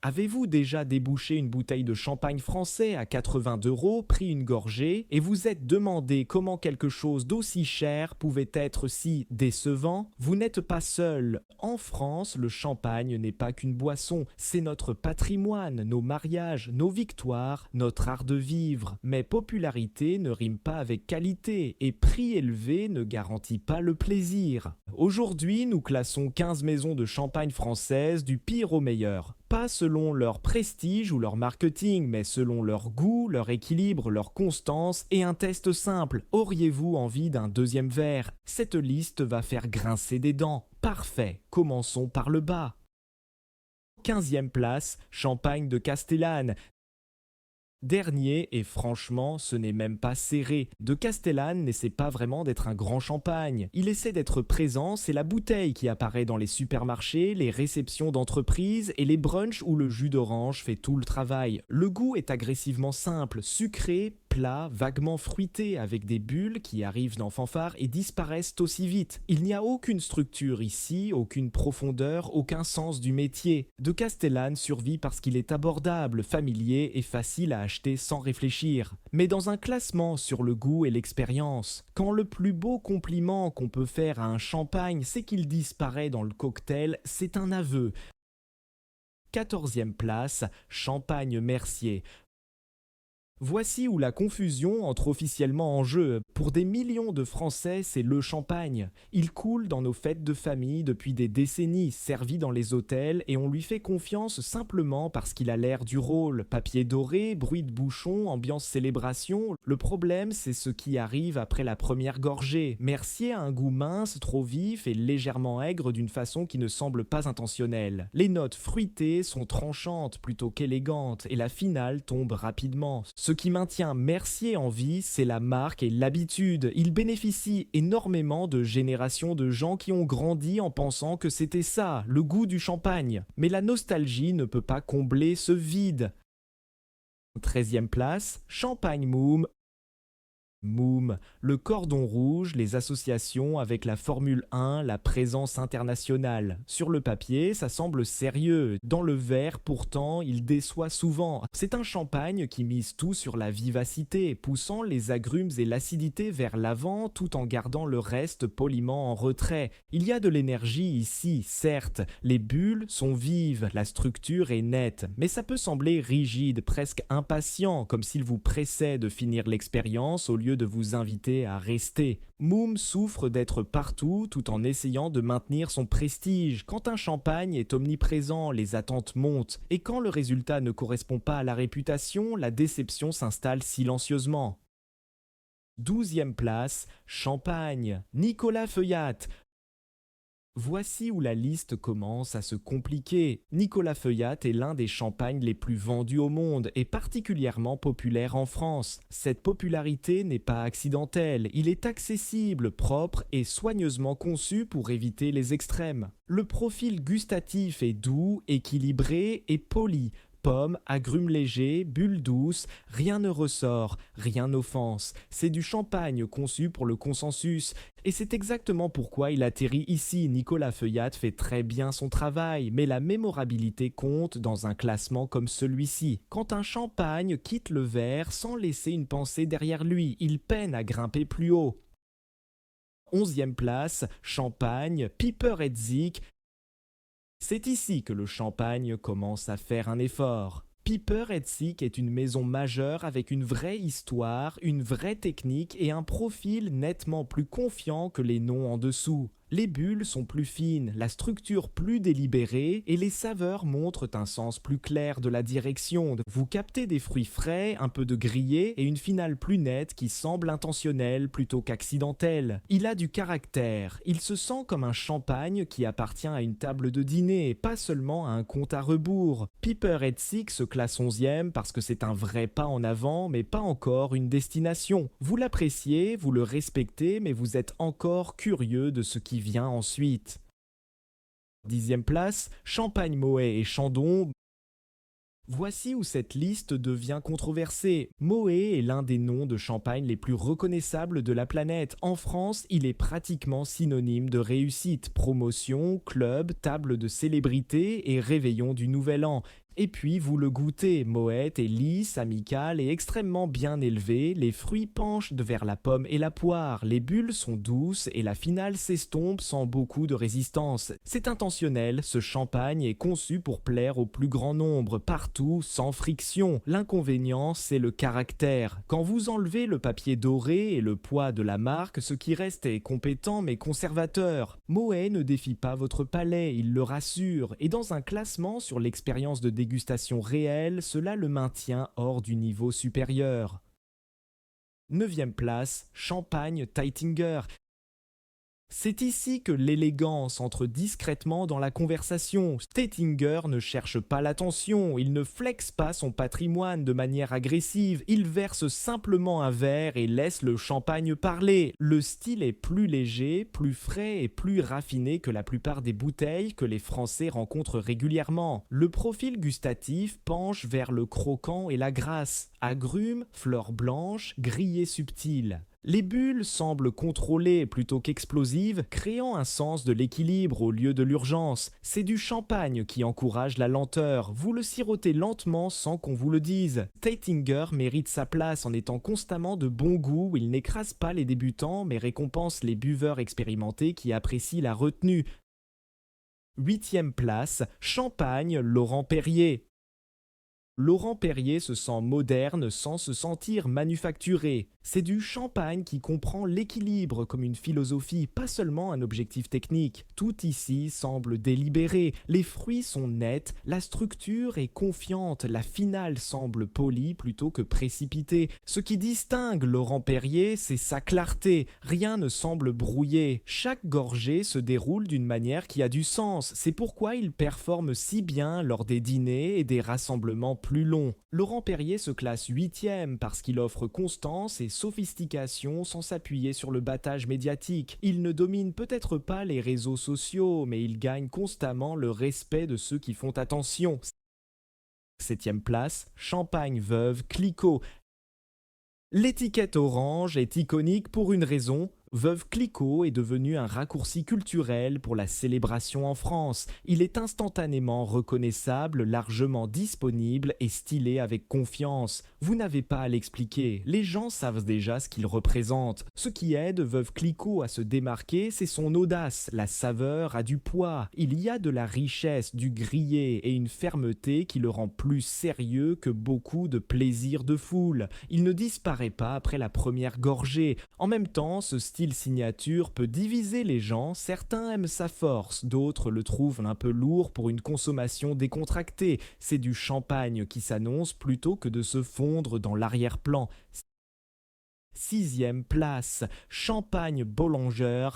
Avez-vous déjà débouché une bouteille de champagne français à 80 €, pris une gorgée et vous êtes demandé comment quelque chose d'aussi cher pouvait être si décevant? Vous n'êtes pas seul. En France, le champagne n'est pas qu'une boisson, c'est notre patrimoine, nos mariages, nos victoires, notre art de vivre. Mais popularité ne rime pas avec qualité et prix élevé ne garantit pas le plaisir. Aujourd'hui, nous classons 15 maisons de champagne françaises du pire au meilleur. Pas selon leur prestige ou leur marketing, mais selon leur goût, leur équilibre, leur constance et un test simple. Auriez-vous envie d'un deuxième verre? Cette liste va faire grincer des dents. Parfait, commençons par le bas. 15e place, Champagne de Castellane. Dernier, et franchement, ce n'est même pas serré. De Castellane n'essaie pas vraiment d'être un grand champagne. Il essaie d'être présent, c'est la bouteille qui apparaît dans les supermarchés, les réceptions d'entreprise et les brunchs où le jus d'orange fait tout le travail. Le goût est agressivement simple, sucré, plat, vaguement fruité, avec des bulles qui arrivent dans fanfare et disparaissent aussi vite. Il n'y a aucune structure ici, aucune profondeur, aucun sens du métier. De Castellane survit parce qu'il est abordable, familier et facile à acheter sans réfléchir. Mais dans un classement sur le goût et l'expérience, quand le plus beau compliment qu'on peut faire à un champagne, c'est qu'il disparaît dans le cocktail, c'est un aveu. 14e place, Champagne Mercier. Voici où la confusion entre officiellement en jeu. Pour des millions de Français, c'est le champagne. Il coule dans nos fêtes de famille depuis des décennies, servi dans les hôtels, et on lui fait confiance simplement parce qu'il a l'air du rôle. Papier doré, bruit de bouchon, ambiance célébration. Le problème, c'est ce qui arrive après la première gorgée. Mercier a un goût mince, trop vif et légèrement aigre d'une façon qui ne semble pas intentionnelle. Les notes fruitées sont tranchantes plutôt qu'élégantes, et la finale tombe rapidement. Ce qui maintient Mercier en vie, c'est la marque et l'habitude. Il bénéficie énormément de générations de gens qui ont grandi en pensant que c'était ça, le goût du champagne. Mais la nostalgie ne peut pas combler ce vide. 13e place, Champagne Moum. Moum, le cordon rouge, les associations avec la Formule 1, la présence internationale. Sur le papier, ça semble sérieux. Dans le verre, pourtant, il déçoit souvent. C'est un champagne qui mise tout sur la vivacité, poussant les agrumes et l'acidité vers l'avant tout en gardant le reste poliment en retrait. Il y a de l'énergie ici, certes. Les bulles sont vives, la structure est nette. Mais ça peut sembler rigide, presque impatient, comme s'il vous pressait de finir l'expérience au lieu de vous inviter à rester. Moum souffre d'être partout tout en essayant de maintenir son prestige. Quand un champagne est omniprésent, les attentes montent. Et quand le résultat ne correspond pas à la réputation, la déception s'installe silencieusement. 12e place, Champagne, Nicolas Feuillatte. Voici où la liste commence à se compliquer. Nicolas Feuillatte est l'un des champagnes les plus vendus au monde et particulièrement populaire en France. Cette popularité n'est pas accidentelle, il est accessible, propre et soigneusement conçu pour éviter les extrêmes. Le profil gustatif est doux, équilibré et poli. Pommes, agrumes légers, bulles douces, rien ne ressort, rien n'offense. C'est du champagne conçu pour le consensus. Et c'est exactement pourquoi il atterrit ici. Nicolas Feuillatte fait très bien son travail, mais la mémorabilité compte dans un classement comme celui-ci. Quand un champagne quitte le verre sans laisser une pensée derrière lui, il peine à grimper plus haut. 11e place, Champagne, Piper Heidsieck. C'est ici que le champagne commence à faire un effort. Piper Heidsieck est une maison majeure avec une vraie histoire, une vraie technique et un profil nettement plus confiant que les noms en dessous. Les bulles sont plus fines, la structure plus délibérée et les saveurs montrent un sens plus clair de la direction. Vous captez des fruits frais, un peu de grillé et une finale plus nette qui semble intentionnelle plutôt qu'accidentelle. Il a du caractère, il se sent comme un champagne qui appartient à une table de dîner, pas seulement à un compte à rebours. Piper Heidsieck se classe 11e parce que c'est un vrai pas en avant, mais pas encore une destination. Vous l'appréciez, vous le respectez, mais vous êtes encore curieux de ce qui vient ensuite. 10e place, Champagne Moët et Chandon. Voici où cette liste devient controversée. Moët est l'un des noms de champagne les plus reconnaissables de la planète. En France, il est pratiquement synonyme de réussite. Promotion, club, table de célébrité et réveillon du Nouvel An. Et puis vous le goûtez, moët est lisse, amical et extrêmement bien élevé, les fruits penchent vers la pomme et la poire, les bulles sont douces et la finale s'estompe sans beaucoup de résistance. C'est intentionnel, ce champagne est conçu pour plaire au plus grand nombre, partout, sans friction. L'inconvénient, c'est le caractère. Quand vous enlevez le papier doré et le poids de la marque, ce qui reste est compétent mais conservateur. Moët ne défie pas votre palais, il le rassure, et dans un classement sur l'expérience de dégustation réelle, cela le maintient hors du niveau supérieur. 9e place, Champagne Taittinger. C'est ici que l'élégance entre discrètement dans la conversation. Taittinger ne cherche pas l'attention, il ne flexe pas son patrimoine de manière agressive, il verse simplement un verre et laisse le champagne parler. Le style est plus léger, plus frais et plus raffiné que la plupart des bouteilles que les Français rencontrent régulièrement. Le profil gustatif penche vers le croquant et la grâce, agrumes, fleurs blanches, grillées subtiles. Les bulles semblent contrôlées plutôt qu'explosives, créant un sens de l'équilibre au lieu de l'urgence. C'est du champagne qui encourage la lenteur, vous le sirotez lentement sans qu'on vous le dise. Taittinger mérite sa place en étant constamment de bon goût, il n'écrase pas les débutants mais récompense les buveurs expérimentés qui apprécient la retenue. 8e place, Champagne Laurent Perrier. Laurent Perrier se sent moderne sans se sentir manufacturé. C'est du champagne qui comprend l'équilibre comme une philosophie, pas seulement un objectif technique. Tout ici semble délibéré, les fruits sont nets, la structure est confiante, la finale semble polie plutôt que précipitée. Ce qui distingue Laurent Perrier, c'est sa clarté, rien ne semble brouillé. Chaque gorgée se déroule d'une manière qui a du sens, c'est pourquoi il performe si bien lors des dîners et des rassemblements plus long. Laurent Perrier se classe 8e parce qu'il offre constance et sophistication sans s'appuyer sur le battage médiatique. Il ne domine peut-être pas les réseaux sociaux, mais il gagne constamment le respect de ceux qui font attention. 7e place, Champagne Veuve Clicquot. L'étiquette orange est iconique pour une raison. Veuve Clicquot est devenu un raccourci culturel pour la célébration en France. Il est instantanément reconnaissable, largement disponible et stylé avec confiance. Vous n'avez pas à l'expliquer, les gens savent déjà ce qu'il représente. Ce qui aide Veuve Clicquot à se démarquer, c'est son audace. La saveur a du poids, il y a de la richesse, du grillé et une fermeté qui le rend plus sérieux que beaucoup de plaisirs de foule. Il ne disparaît pas après la première gorgée. En même temps, ce style signature peut diviser les gens, certains aiment sa force, d'autres le trouvent un peu lourd pour une consommation décontractée. C'est du champagne qui s'annonce plutôt que de se fondre dans l'arrière-plan. 6e place, Champagne Bollinger.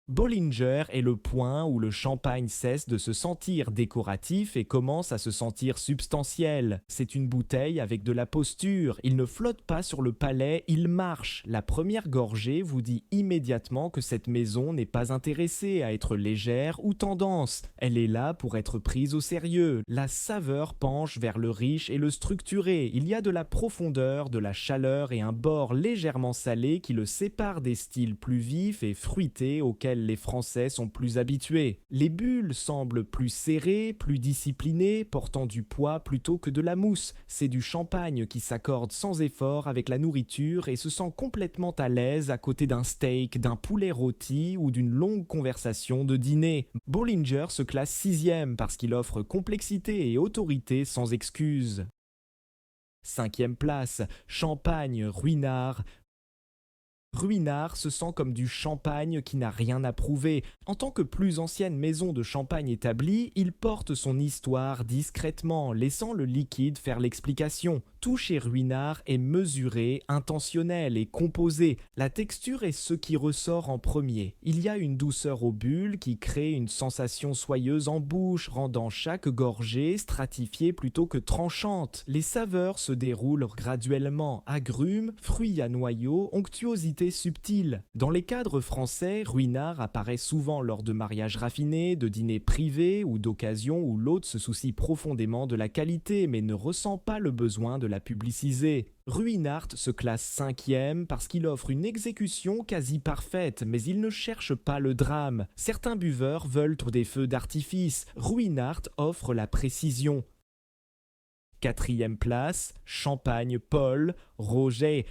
Bollinger est le point où le champagne cesse de se sentir décoratif et commence à se sentir substantiel. C'est une bouteille avec de la posture, il ne flotte pas sur le palais, il marche. La première gorgée vous dit immédiatement que cette maison n'est pas intéressée à être légère ou tendance. Elle est là pour être prise au sérieux. La saveur penche vers le riche et le structuré. Il y a de la profondeur, de la chaleur et un bord légèrement salé qui le sépare des styles plus vifs et fruités auxquels les Français sont plus habitués. Les bulles semblent plus serrées, plus disciplinées, portant du poids plutôt que de la mousse. C'est du champagne qui s'accorde sans effort avec la nourriture et se sent complètement à l'aise à côté d'un steak, d'un poulet rôti ou d'une longue conversation de dîner. Bollinger se classe 6e parce qu'il offre complexité et autorité sans excuse. 5e place, Champagne Ruinart. Ruinart se sent comme du champagne qui n'a rien à prouver. En tant que plus ancienne maison de champagne établie, il porte son histoire discrètement, laissant le liquide faire l'explication. Tout chez Ruinart est mesuré, intentionnel et composé. La texture est ce qui ressort en premier. Il y a une douceur aux bulles qui crée une sensation soyeuse en bouche, rendant chaque gorgée stratifiée plutôt que tranchante. Les saveurs se déroulent graduellement, agrumes, fruits à noyaux, onctuosité subtile. Dans les cadres français, Ruinart apparaît souvent lors de mariages raffinés, de dîners privés ou d'occasions où l'hôte se soucie profondément de la qualité mais ne ressent pas le besoin de la publiciser. Ruinart se classe 5e parce qu'il offre une exécution quasi parfaite, mais il ne cherche pas le drame. Certains buveurs veulent des feux d'artifice. Ruinart offre la précision. Quatrième place, champagne Paul Roget.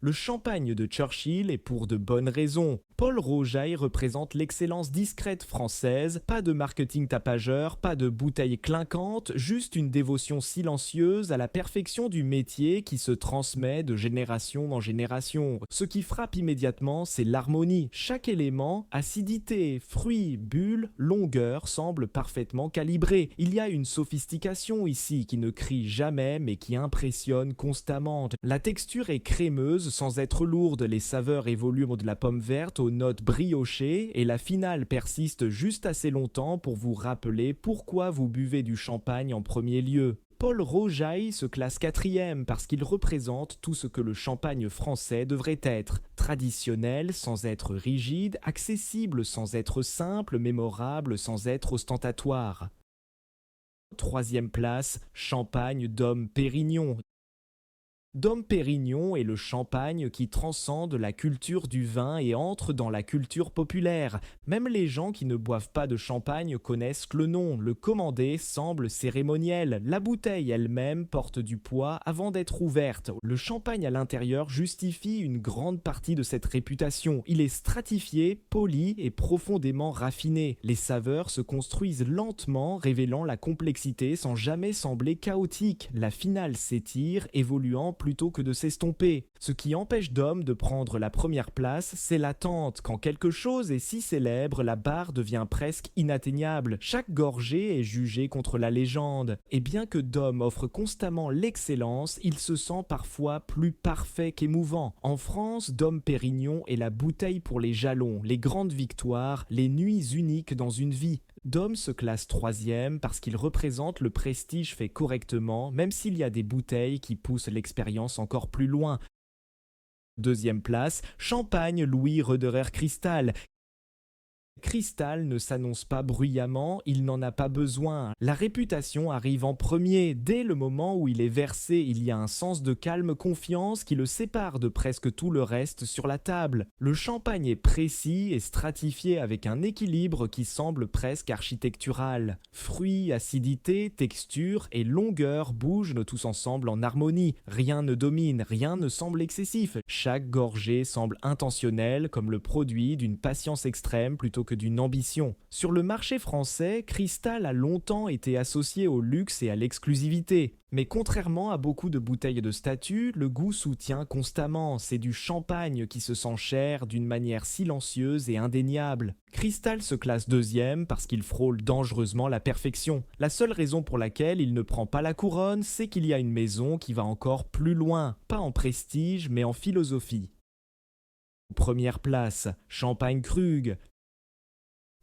Le champagne de Churchill est pour de bonnes raisons. Paul Roget représente l'excellence discrète française, pas de marketing tapageur, pas de bouteilles clinquantes, juste une dévotion silencieuse à la perfection du métier qui se transmet de génération en génération. Ce qui frappe immédiatement, c'est l'harmonie. Chaque élément, acidité, fruits, bulles, longueur, semble parfaitement calibré. Il y a une sophistication ici qui ne crie jamais mais qui impressionne constamment. La texture est crémeuse sans être lourde, les saveurs évoluent de la pomme verte aux notes briochées et la finale persiste juste assez longtemps pour vous rappeler pourquoi vous buvez du champagne en premier lieu. Paul Roget se classe quatrième parce qu'il représente tout ce que le champagne français devrait être. Traditionnel sans être rigide, accessible sans être simple, mémorable sans être ostentatoire. Troisième place, champagne Dom Pérignon. Dom Pérignon est le champagne qui transcende la culture du vin et entre dans la culture populaire. Même les gens qui ne boivent pas de champagne connaissent le nom. Le commander semble cérémoniel. La bouteille elle-même porte du poids avant d'être ouverte. Le champagne à l'intérieur justifie une grande partie de cette réputation. Il est stratifié, poli et profondément raffiné. Les saveurs se construisent lentement, révélant la complexité sans jamais sembler chaotique. La finale s'étire, évoluant plutôt que de s'estomper. Ce qui empêche Dom de prendre la première place, c'est l'attente. Quand quelque chose est si célèbre, la barre devient presque inatteignable. Chaque gorgée est jugée contre la légende. Et bien que Dom offre constamment l'excellence, il se sent parfois plus parfait qu'émouvant. En France, Dom Pérignon est la bouteille pour les jalons, les grandes victoires, les nuits uniques dans une vie. Dom se classe troisième parce qu'il représente le prestige fait correctement, même s'il y a des bouteilles qui poussent l'expérience encore plus loin. Deuxième place, champagne Louis Roederer Cristal. Cristal ne s'annonce pas bruyamment, il n'en a pas besoin. La réputation arrive en premier. Dès le moment où il est versé, il y a un sens de calme confiance qui le sépare de presque tout le reste sur la table. Le champagne est précis et stratifié avec un équilibre qui semble presque architectural. Fruits, acidité, texture et longueur bougent tous ensemble en harmonie. Rien ne domine, rien ne semble excessif. Chaque gorgée semble intentionnelle comme le produit d'une patience extrême plutôt que d'une ambition. Sur le marché français, Cristal a longtemps été associé au luxe et à l'exclusivité. Mais contrairement à beaucoup de bouteilles de statut, le goût soutient constamment. C'est du champagne qui se sent cher d'une manière silencieuse et indéniable. Cristal se classe deuxième parce qu'il frôle dangereusement la perfection. La seule raison pour laquelle il ne prend pas la couronne, c'est qu'il y a une maison qui va encore plus loin. Pas en prestige, mais en philosophie. Première place, Champagne Krug.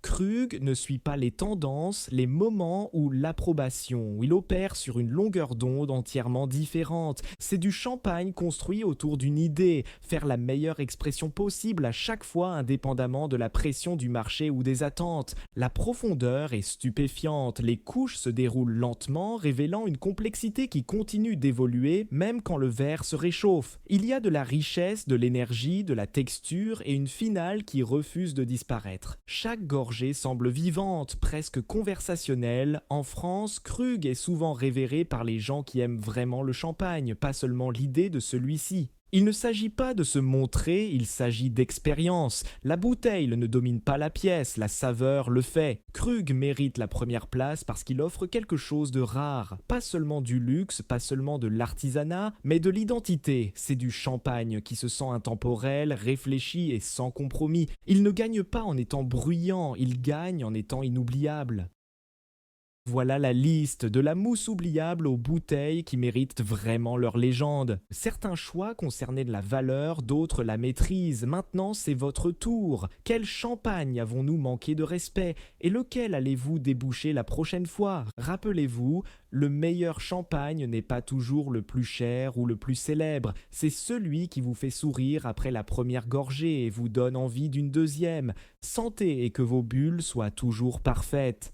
Krug ne suit pas les tendances, les moments ou l'approbation. Il opère sur une longueur d'onde entièrement différente. C'est du champagne construit autour d'une idée, faire la meilleure expression possible à chaque fois indépendamment de la pression du marché ou des attentes. La profondeur est stupéfiante, les couches se déroulent lentement, révélant une complexité qui continue d'évoluer même quand le verre se réchauffe. Il y a de la richesse, de l'énergie, de la texture et une finale qui refuse de disparaître. Chaque gorgée semble vivante, presque conversationnelle. En France, Krug est souvent révéré par les gens qui aiment vraiment le champagne, pas seulement l'idée de celui-ci. Il ne s'agit pas de se montrer, il s'agit d'expérience. La bouteille ne domine pas la pièce, la saveur le fait. Krug mérite la première place parce qu'il offre quelque chose de rare. Pas seulement du luxe, pas seulement de l'artisanat, mais de l'identité. C'est du champagne qui se sent intemporel, réfléchi et sans compromis. Il ne gagne pas en étant bruyant, il gagne en étant inoubliable. Voilà la liste de la mousse oubliable aux bouteilles qui méritent vraiment leur légende. Certains choix concernaient la valeur, d'autres la maîtrise. Maintenant, c'est votre tour. Quel champagne avons-nous manqué de respect? Et lequel allez-vous déboucher la prochaine fois? Rappelez-vous, le meilleur champagne n'est pas toujours le plus cher ou le plus célèbre. C'est celui qui vous fait sourire après la première gorgée et vous donne envie d'une deuxième. Sentez et que vos bulles soient toujours parfaites.